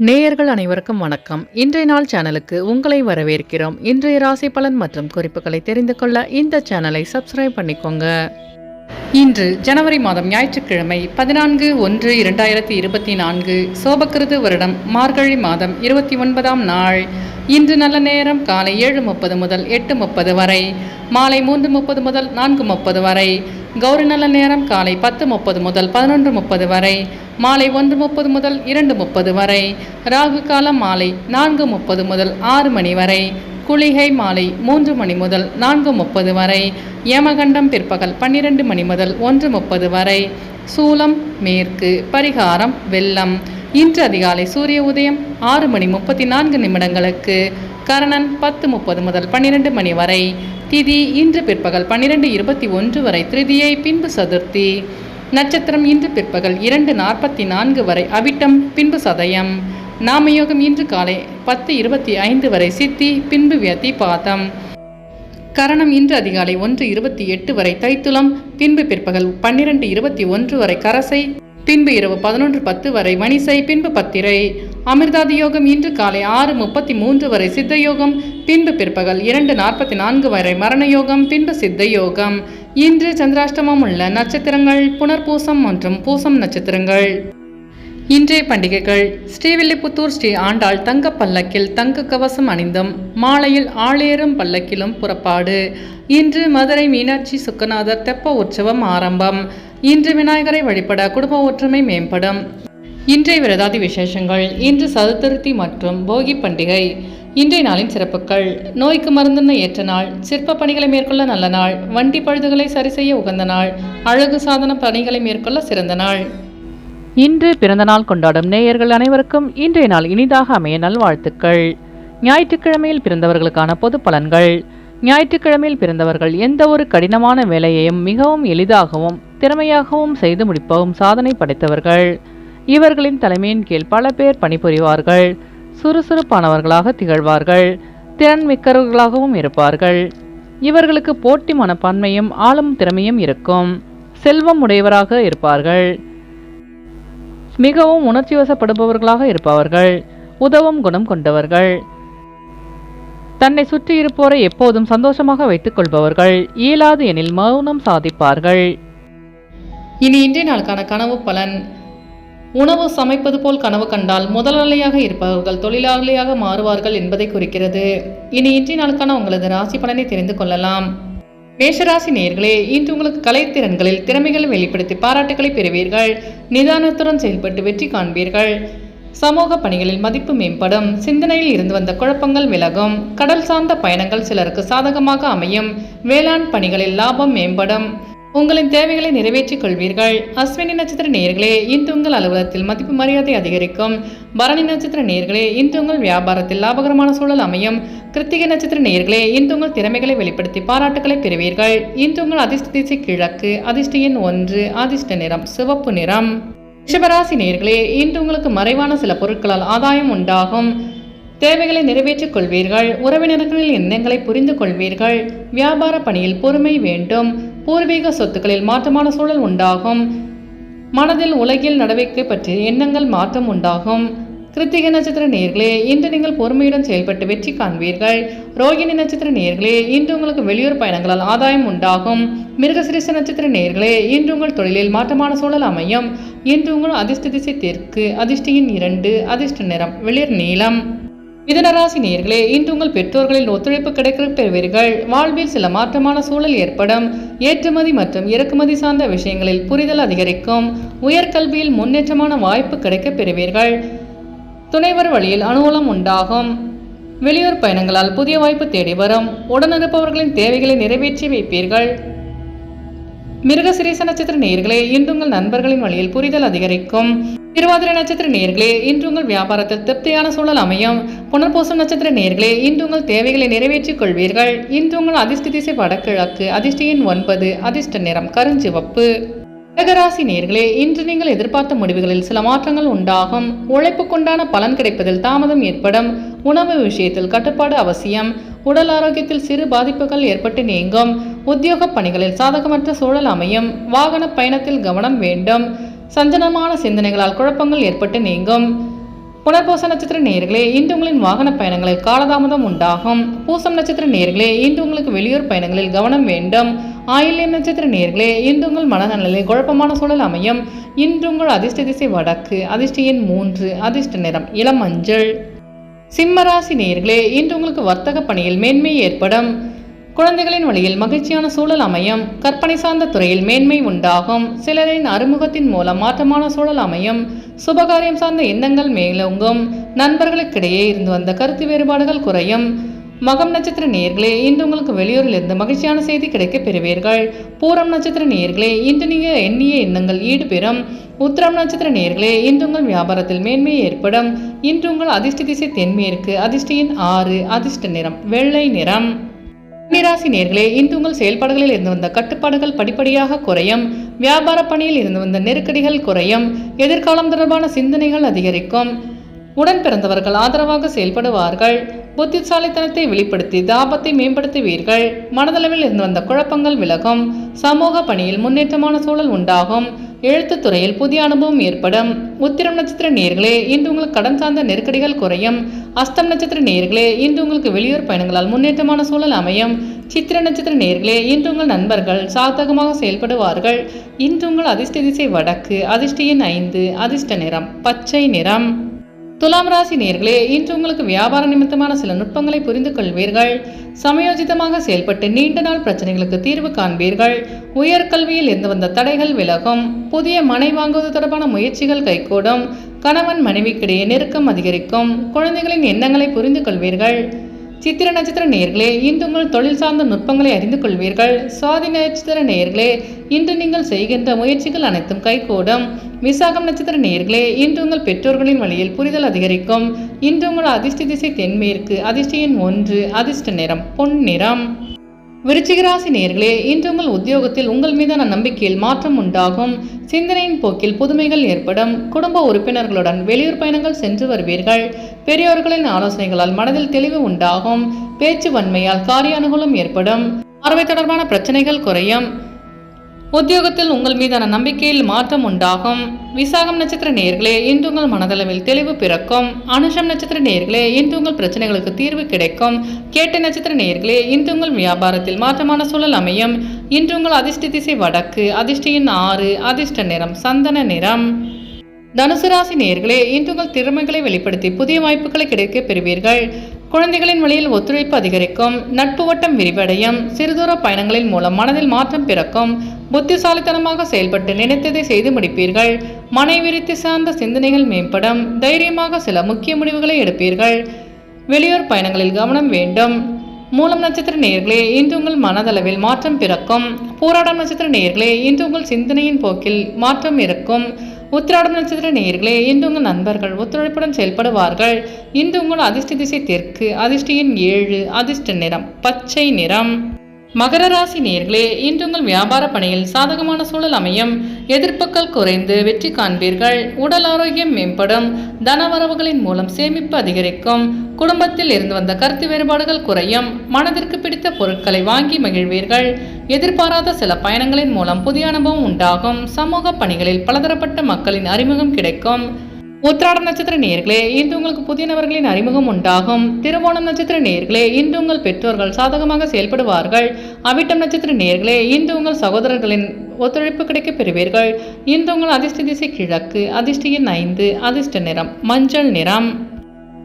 நேயர்கள் அனைவருக்கும் வணக்கம். இன்றைய நாள் சேனலுக்கு உங்களை வரவேற்கிறோம். இன்றைய ராசி பலன் மற்றும் குறிப்புகளை தெரிந்து கொள்ள இந்த சேனலை சப்ஸ்கிரைப் பண்ணிக்கோங்க. இன்று ஜனவரி மாதம் ஞாயிற்றுக்கிழமை 14/1/2024 சோபக்கிருது வருடம் மார்கழி மாதம் 29ஆம் நாள். இன்று நல்ல நேரம் காலை 7:30 முதல் 8:30 வரை, மாலை 3:30 முதல் 4:30 வரை. கௌரி நல்ல நேரம் காலை 10:30 முதல் 11:30 வரை, மாலை 1:30 முதல் 2:30 வரை. ராகு காலம் மாலை 4:30 முதல் 6 மணி வரை. குளிகை மாலை 3 மணி முதல் 4:30 வரை. யமகண்டம் பிற்பகல் 12 மணி முதல் 1:30 வரை. சூலம் மேற்கு. பரிகாரம் வெள்ளம். இன்று அதிகாலை சூரிய உதயம் 6:34 கரணன் 10:30 முதல் 12 மணி வரை. திதி இன்று பிற்பகல் 12:21 வரை திருதியை, பின்பு சதுர்த்தி. நட்சத்திரம் இன்று பிற்பகல் 2:44 வரை அவிட்டம், பின்பு சதயம். நாமயோகம் இன்று காலை 10:25 வரை சித்தி, பின்பு வியதிபாதம். கரணம் இன்று அதிகாலை 1:28 வரை தைத்துளம், பின்பு பிற்பகல் 12:21 வரை கரசை, பின்பு இரவு 11:10 வரை மணிசை, பின்பு பத்திரை. அமிர்தாதி யோகம் இன்று காலை 6:33 வரை சித்தயோகம், பின்பு பிற்பகல் 2:44 வரை மரணயோகம், பின்பு சித்தயோகம். இன்று சந்திராஷ்டமம் உள்ள நட்சத்திரங்கள் புனர்பூசம் மற்றும் பூசம் நட்சத்திரங்கள். இன்றைய பண்டிகைகள்: ஸ்ரீவில்லிபுத்தூர் ஸ்ரீ ஆண்டாள் தங்க பல்லக்கில் தங்க கவசம் அணிந்தும் மாலையில் ஆளேறும் பல்லக்கிலும் புறப்பாடு. இன்று மதுரை மீனாட்சி சுக்கநாதர் தெப்ப உற்சவம் ஆரம்பம். இன்று விநாயகரை வழிபட குடும்ப ஒற்றுமை மேம்படும். இன்றைய விரதாதி விசேஷங்கள்: இன்று சதுர்த்தி மற்றும் போகி பண்டிகை. இன்றைய நாளின் சிறப்புகள்: நோய்க்கு மருந்துன்னு ஏற்ற நாள், சிற்ப பணிகளை மேற்கொள்ள நல்ல நாள், வண்டி பழுதுகளை சரி செய்ய உகந்த நாள், அழகு சாதன பணிகளை மேற்கொள்ள சிறந்த நாள். இன்று பிறந்தநாள் கொண்டாடும் நேயர்கள் அனைவருக்கும் இன்றைய நாள் இனிதாக அமைய நல்வாழ்த்துக்கள். ஞாயிற்றுக்கிழமையில் பிறந்தவர்களுக்கான பொது பலன்கள். ஞாயிற்றுக்கிழமையில் பிறந்தவர்கள் எந்த ஒரு கடினமான வேலையையும் மிகவும் எளிதாகவும் திறமையாகவும் செய்து முடிப்பவும் சாதனை படைத்தவர்கள். இவர்களின் தலைமையின் கீழ் பல பேர் பணிபுரிவார்கள். சுறுசுறுப்பானவர்களாக திகழ்வார்கள். திறன் மிக்கவர்களாகவும் இருப்பார்கள். இவர்களுக்கு போட்டி மனப்பான்மையும் ஆளும் திறமையும் இருக்கும். செல்வம் உடையவராக இருப்பார்கள். மிகவும் உணர்ச்சி வசப்படுபவர்களாக இருப்பவர்கள். உதவும் குணம் கொண்டவர்கள். தன்னை சுற்றி இருப்போரை எப்போதும் சந்தோஷமாக வைத்துக் கொள்பவர்கள். இயலாது எனில் மௌனம் சாதிப்பார்கள். இனி இன்றைய நாளுக்கான கனவு பலன். உணவு சமைப்பது போல் கனவு கண்டால் முதலாளியாக இருப்பவர்கள் தொழிலாளியாக மாறுவார்கள் என்பதை குறிக்கிறது. இனி இன்றைய நாளுக்கான உங்களது ராசி பலனை தெரிந்து கொள்ளலாம். மேஷராசி நேயர்களே, இன்று உங்களுக்கு கலைத்திறன்களில் திறமைகளை வெளிப்படுத்தி பாராட்டுகளை பெறுவீர்கள். நிதானத்துடன் செயல்பட்டு வெற்றி காண்பீர்கள். சமூக பணிகளில் மதிப்பு மேம்படும். சிந்தனையில் இருந்து வந்த குழப்பங்கள் விலகும். கடல் சார்ந்த பயணங்கள் சிலருக்கு சாதகமாக அமையும். வேளாண் பணிகளில் லாபம் மேம்படும். உங்களின் தேவைகளை நிறைவேற்றிக் கொள்வீர்கள். அஸ்வினி நட்சத்திர நேயர்களே, இன்று உங்கள் அலுவலகத்தில் மதிப்பு மரியாதை அதிகரிக்கும். பரணி நட்சத்திர நேயர்களே, இன்று உங்கள் வியாபாரத்தில் லாபகரமான சூழல் அமையும். கிருத்திகை நட்சத்திர நேயர்களே, இன்று உங்கள் திறமைகளை வெளிப்படுத்தி பாராட்டுகளை பெறுவீர்கள். இன்று உங்கள் அதிர்ஷ்ட திசை கிழக்கு. அதிர்ஷ்ட எண் 1. அதிர்ஷ்ட நிறம் சிவப்பு நிறம். ரிஷபராசி நேயர்களே, இன்று உங்களுக்கு மறைவான சில பொருட்களால் ஆதாயம் உண்டாகும். தேவைகளை நிறைவேற்றிக் கொள்வீர்கள். உறவினர்களின் எண்ணங்களை புரிந்து கொள்வீர்கள். வியாபார பணியில் பொறுமை வேண்டும். பூர்வீக சொத்துக்களில் மாற்றமான சூழல் உண்டாகும். மனதில் உலகில் நடவடிக்கை பற்றிய எண்ணங்கள் மாற்றம் உண்டாகும். கிருத்திகை நட்சத்திர நேயர்களே, இன்று நீங்கள் பொறுமையுடன் செயல்பட்டு வெற்றி காண்பீர்கள். ரோகிணி நட்சத்திர நேயர்களே, இன்று உங்களுக்கு வெளியூர் பயணங்களால் ஆதாயம் உண்டாகும். மிருகசிரீஷ நட்சத்திர நேயர்களே, இன்று உங்கள் தொழிலில் மாற்றமான சூழல் அமையும். இன்று உங்கள் அதிர்ஷ்ட திசை தெற்கு. அதிர்ஷ்ட எண் 2. அதிர்ஷ்ட நிறம் வெளிர் நீலம். மிதுனராசி நேயர்களே, இன்று உங்கள் பெற்றோர்களின் ஒத்துழைப்பு கிடைக்க பெறுவீர்கள். வாழ்வில் சில மாற்றமான சூழல் ஏற்படும். ஏற்றுமதி மற்றும் இறக்குமதி சார்ந்த விஷயங்களில் புரிதல் அதிகரிக்கும். உயர்கல்வியில் முன்னேற்றமான வாய்ப்பு கிடைக்க பெறுவீர்கள். துணைவர் வழியில் அனுகூலம் உண்டாகும். வெளியூர் பயணங்களால் புதிய வாய்ப்பு தேடி வரும். உடனிருப்பவர்களின் தேவைகளை நிறைவேற்றி வைப்பீர்கள். மிருகசிரீஷ நட்சத்திர நேயர்களே, இன்று உங்கள் நண்பர்களின் வழியில் புரிதல் அதிகரிக்கும். திருவாதிரை நட்சத்திர நேயர்களே, இன்று உங்கள் வியாபாரத்தில் திருப்தியான சூழல் அமையும். புனர்பூசம் நட்சத்திர நேயர்களே, இன்று உங்கள் தேவைகளை நிறைவேற்றிக் கொள்வீர்கள். இன்று உங்கள் அதிர்ஷ்ட திசை வடகிழக்கு. அதிர்ஷ்ட எண் 9. அதிர்ஷ்ட நிறம் கருஞ்சிவப்பு. கடகராசி நேயர்களே, இன்று நீங்கள் எதிர்பார்த்த முடிவுகளில் சில மாற்றங்கள் உண்டாகும். உழைப்புக்குண்டான பலன் கிடைப்பதில் தாமதம் ஏற்படும். உணவு விஷயத்தில் கட்டுப்பாடு அவசியம். உடல் ஆரோக்கியத்தில் சிறு பாதிப்புகள் ஏற்பட்டு நீங்கும். உத்தியோக பணிகளில் சாதகமற்ற சூழல் அமையும். வாகன பயணத்தில் கவனம் வேண்டும். சஞ்சலமான சிந்தனைகளால் குழப்பங்கள் ஏற்பட்டு நீங்கும். புனர்பூச நட்சத்திர நேயர்களே, இன்று உங்களின் வாகன பயணங்களில் காலதாமதம் உண்டாகும். பூசம் நட்சத்திர நேயர்களே, இன்று உங்களுக்கு வெளியூர் பயணங்களில் கவனம் வேண்டும். ஆயில்யம் நட்சத்திர நேயர்களே, இன்று உங்கள் மனநலனில் குழப்பமான சூழல் அமையும். இன்று உங்கள் அதிர்ஷ்ட திசை வடக்கு, அதிர்ஷ்ட எண் 3, அதிர்ஷ்ட நிறம் இளம் மஞ்சள். சிம்மராசி நேயர்களே, இன்று உங்களுக்கு வர்த்தக பணியில் மேன்மை ஏற்படும். குழந்தைகளின் வழியில் மகிழ்ச்சியான சூழல் அமையும். கற்பனை சார்ந்த துறையில் மேன்மை உண்டாகும். சிலரின் அறிமுகத்தின் மூலம் மாற்றமான சூழல் அமையும். சுபகாரியம் சார்ந்த எண்ணங்கள் மேலோங்கும். நண்பர்களுக்கிடையே இருந்து வந்த கருத்து வேறுபாடுகள் குறையும். மகம் நட்சத்திர நேயர்களே, இன்று உங்களுக்கு வெளியூரிலிருந்து மகிழ்ச்சியான செய்தி கிடைக்க பெறுவீர்கள். பூரம் நட்சத்திர நேயர்களே, இன்று நீங்கள் எண்ணிய எண்ணங்கள் ஈடுபெறும். உத்திரம் நட்சத்திர நேயர்களே, இன்று உங்கள் வியாபாரத்தில் மேன்மை ஏற்படும். இன்று உங்கள் அதிர்ஷ்ட திசை தென்மேற்கு, அதிர்ஷ்ட எண் 6, அதிர்ஷ்ட நிறம் வெள்ளை நிறம். கன்னிராசி நேயர்களே, இன்று உங்கள் செயல்பாடுகளில் இருந்து வந்த கட்டுப்பாடுகள் படிப்படியாக குறையும். வியாபார பணியில் இருந்து வந்த நெருக்கடிகள் குறையும். எதிர்காலம் தொடர்பான சிந்தனைகள் அதிகரிக்கும். உடன் பிறந்தவர்கள் ஆதரவாக செயல்படுவார்கள். புத்திசாலித்தனத்தை வெளிப்படுத்தி தாபத்தை மேம்படுத்துவீர்கள். மனதளவில் இருந்து வந்த குழப்பங்கள் விலகும். சமூக பணியில் முன்னேற்றமான சூழல் உண்டாகும். எழுத்துத் துறையில் புதிய அனுபவம் ஏற்படும். உத்திரம் நட்சத்திர நேயர்களே, இன்று உங்களுக்கு கடன் சார்ந்த நெருக்கடிகள் குறையும். அஸ்தம் நட்சத்திர நேயர்களே, இன்று உங்களுக்கு வெளியூர் பயணங்களால் முன்னேற்றமான சூழல் அமையும். சித்திர நட்சத்திர நேயர்களே, இன்று உங்கள் நண்பர்கள் சாதகமாக செயல்படுவார்கள். இன்று உங்கள் அதிர்ஷ்ட திசை வடக்கு, அதிர்ஷ்ட எண் 5, அதிர்ஷ்ட நிறம் பச்சை நிறம். துலாம் ராசி நேயர்களே, இன்று உங்களுக்கு வியாபார நிமித்தமான சில நுட்பங்களை புரிந்து கொள்வீர்கள். சமயோஜிதமாக செயல்பட்டு நீண்ட நாள் பிரச்சனைகளுக்கு தீர்வு காண்பீர்கள். உயர்கல்வியில் இருந்து வந்த தடைகள் விலகும். புதிய மனை வாங்குவது தொடர்பான முயற்சிகள் கைகூடும். கணவன் மனைவிக்கிடையே நெருக்கம் அதிகரிக்கும். குழந்தைகளின் எண்ணங்களை புரிந்து கொள்வீர்கள். சித்திர நட்சத்திர நேயர்களே, இன்று உங்கள் தொழில் சார்ந்த நுட்பங்களை அறிந்து கொள்வீர்கள். சுவாதி நட்சத்திர நேயர்களே, இன்று நீங்கள் செய்கின்ற முயற்சிகள் அனைத்தும் கைகூடும். விசாகம் நட்சத்திர நேயர்களே, இன்று உங்கள் பெற்றோர்களின் வழியில் புரிதல் அதிகரிக்கும். இன்று உங்கள் அதிர்ஷ்ட திசை தென்மேற்கு, அதிர்ஷ்ட எண் 1, அதிர்ஷ்ட நிறம் பொன் நிறம். விருச்சிக ராசி நேயர்களே, இன்று உங்கள் உத்தியோகத்தில் உங்கள் மீதான நம்பிக்கையில் மாற்றம் உண்டாகும். சிந்தனையின் போக்கில் புதுமைகள் ஏற்படும். குடும்ப உறுப்பினர்களுடன் வெளியூர் பயணங்கள் சென்று வருவீர்கள். பெரியோர்களின் ஆலோசனைகளால் மனதில் தெளிவு உண்டாகும். பேச்சு வன்மையால் காரிய அனுகூலம் ஏற்படும். பார்வை தொடர்பான பிரச்சனைகள் குறையும். உத்தியோகத்தில் உங்கள் மீதான நம்பிக்கையில் மாற்றம் உண்டாகும். விசாகம் நட்சத்திர நேயர்களே, இன்று உங்கள் மனதளவில் தெளிவு பிறக்கும். அனுஷம் நட்சத்திர நேயர்களே, இன்று உங்கள் பிரச்சனைகளுக்கு தீர்வு கிடைக்கும். கேட்டை நட்சத்திர நேயர்களே, இன்று உங்கள் வியாபாரத்தில் மாற்றமான சூழல் அமையும். இன்று உங்கள் அதிர்ஷ்ட திசை வடக்கு, அதிர்ஷ்ட எண் 6, அதிர்ஷ்ட நிறம் சந்தன நிறம். தனுசு ராசி நேயர்களே, இன்று உங்கள் திறமைகளை வெளிப்படுத்தி புதிய வாய்ப்புகளை கிடைக்க பெறுவீர்கள். குழந்தைகளின் வழியில் ஒத்துழைப்பு அதிகரிக்கும். நட்பு வட்டம் விரிவடையும். சிறுதூர பயணங்களின் மூலம் மனதில் மாற்றம் பிறக்கும். புத்திசாலித்தனமாக செயல்பட்டு நினைத்ததை செய்து முடிப்பீர்கள். மனைவிருத்தி சார்ந்த சிந்தனைகள் மேம்படும். தைரியமாக சில முக்கிய முடிவுகளை எடுப்பீர்கள். வெளியூர் பயணங்களில் கவனம் வேண்டும். மூலம் நட்சத்திர நேயர்களே, இன்று உங்கள் மனதளவில் மாற்றம் பிறக்கும். போராடம் நட்சத்திர நேயர்களே, இன்று உங்கள் சிந்தனையின் போக்கில் மாற்றம் இருக்கும். உத்திராடம் நட்சத்திர நேயர்களே, இன்று உங்கள் நண்பர்கள் ஒத்துழைப்புடன் செயல்படுவார்கள். இன்று உங்கள் அதிர்ஷ்ட திசை தெற்கு, அதிர்ஷ்ட எண் 7, அதிர்ஷ்ட நிறம் பச்சை நிறம். மகர ராசி நேயர்களே, இன்று உங்கள் வியாபார பணியில் சாதகமான சூழல் அமையும். எதிர்ப்புகள் குறைந்து வெற்றி காண்பீர்கள். உடல் ஆரோக்கியம் மேம்படும். தனவரவுகளின் மூலம் சேமிப்பு அதிகரிக்கும். குடும்பத்தில் இருந்து வந்த கருத்து வேறுபாடுகள் குறையும். மனதிற்கு பிடித்த பொருட்களை வாங்கி மகிழ்வீர்கள். எதிர்பாராத சில பயணங்களின் மூலம் புதிய அனுபவம் உண்டாகும். சமூக பணிகளில் பலதரப்பட்ட மக்களின் அறிமுகம் கிடைக்கும். உத்திராடம் நட்சத்திர நேயர்களே, இன்று உங்களுக்கு புதிய நபர்களின் அறிமுகம் உண்டாகும். திருவோணம் நட்சத்திர நேயர்களே, இன்று உங்கள் பெற்றோர்கள் சாதகமாக செயல்படுவார்கள். அவிட்டம் நட்சத்திர நேயர்களே, இன்று உங்கள் சகோதரர்களின் ஒத்துழைப்பு கிடைக்க பெறுவீர்கள். இன்று உங்கள் அதிர்ஷ்ட திசை கிழக்கு, அதிர்ஷ்ட எண் 5, அதிர்ஷ்ட நிறம் மஞ்சள் நிறம்.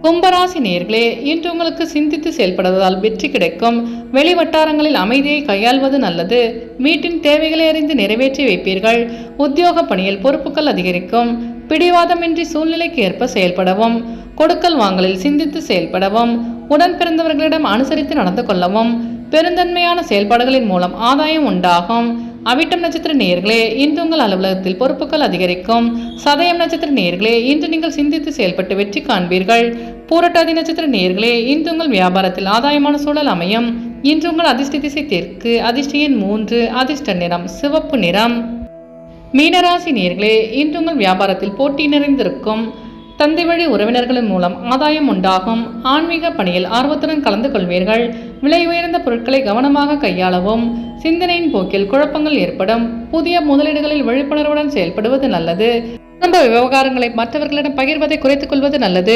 கும்பராசி நேயர்களே, இன்று உங்களுக்கு சிந்தித்து செயல்படுவதால் வெற்றி கிடைக்கும். வெளி வட்டாரங்களில் அமைதியை கையாள்வது நல்லது. வீட்டின் தேவைகளை அறிந்து நிறைவேற்றி வைப்பீர்கள். உத்தியோக பணியில் பொறுப்புகள் அதிகரிக்கும். பிடிவாதமின்றி சூழ்நிலைக்கு ஏற்ப செயல்படவும். கொடுக்கல் வாங்கலில் சிந்தித்து செயல்படவும். உடன் பிறந்தவர்களிடம் அனுசரித்து நடந்து கொள்ளவும். பெருந்தன்மையான செயல்பாடுகளின் மூலம் ஆதாயம் உண்டாகும். அவிட்டம் நட்சத்திர நேயர்களே, இன்று உங்கள் அலுவலகத்தில் பொறுப்புகள் அதிகரிக்கும். சதயம் நட்சத்திர நேயர்களே, இன்று நீங்கள் சிந்தித்து செயல்பட்டு வெற்றி காண்பீர்கள். பூரட்டாதி நட்சத்திர நேயர்களே, இன்று உங்கள் வியாபாரத்தில் ஆதாயமான சூழல் அமையும். இன்று உங்கள் அதிர்ஷ்ட திசை தெற்கு, அதிர்ஷ்ட எண் 3, அதிர்ஷ்ட நிறம் சிவப்பு நிறம். மீனராசி நேயர்களே, இன்று உங்கள் வியாபாரத்தில் போட்டி நிறைந்திருக்கும். தந்தை வழி உறவினர்களின் மூலம் ஆதாயம் உண்டாகும். ஆன்மீக பணியில் ஆர்வத்துடன் கலந்து கொள்வீர்கள். விலை உயர்ந்த பொருட்களை கவனமாக கையாளவும். சிந்தனையின் போக்கில் குழப்பங்கள் ஏற்படும். புதிய முதலீடுகளில் விழிப்புணர்வுடன் செயல்படுவது நல்லது. குடும்ப விவகாரங்களை மற்றவர்களிடம் பகிர்வதை குறைத்துக் கொள்வது நல்லது.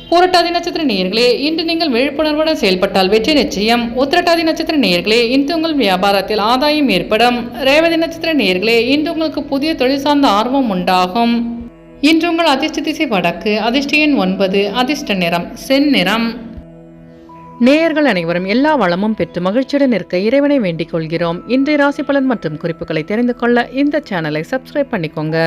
பூரட்டாதி நட்சத்திர நேயர்களே, இன்று நீங்கள் விழிப்புணர்வுடன் செயல்பட்டால் வெற்றி நிச்சயம். உத்திரட்டாதி நட்சத்திர நேயர்களே, இன்று உங்கள் வியாபாரத்தில் ஆதாயம் ஏற்படும். ரேவதி நட்சத்திர நேயர்களே, இன்று உங்களுக்கு புதிய தொழில் சார்ந்த ஆர்வம் உண்டாகும். இன்று உங்கள் அதிர்ஷ்ட திசை வடக்கு, அதிர்ஷ்ட எண் 9, அதிர்ஷ்ட நிறம் செந்நிறம். நேயர்கள் அனைவரும் எல்லா வளமும் பெற்று மகிழ்ச்சியுடன் இருக்க இறைவனை வேண்டிக் கொள்கிறோம். இன்றைய ராசி பலன் மற்றும் குறிப்புகளை தெரிந்து கொள்ள இந்த சேனலை சப்ஸ்கிரைப் பண்ணிக்கோங்க.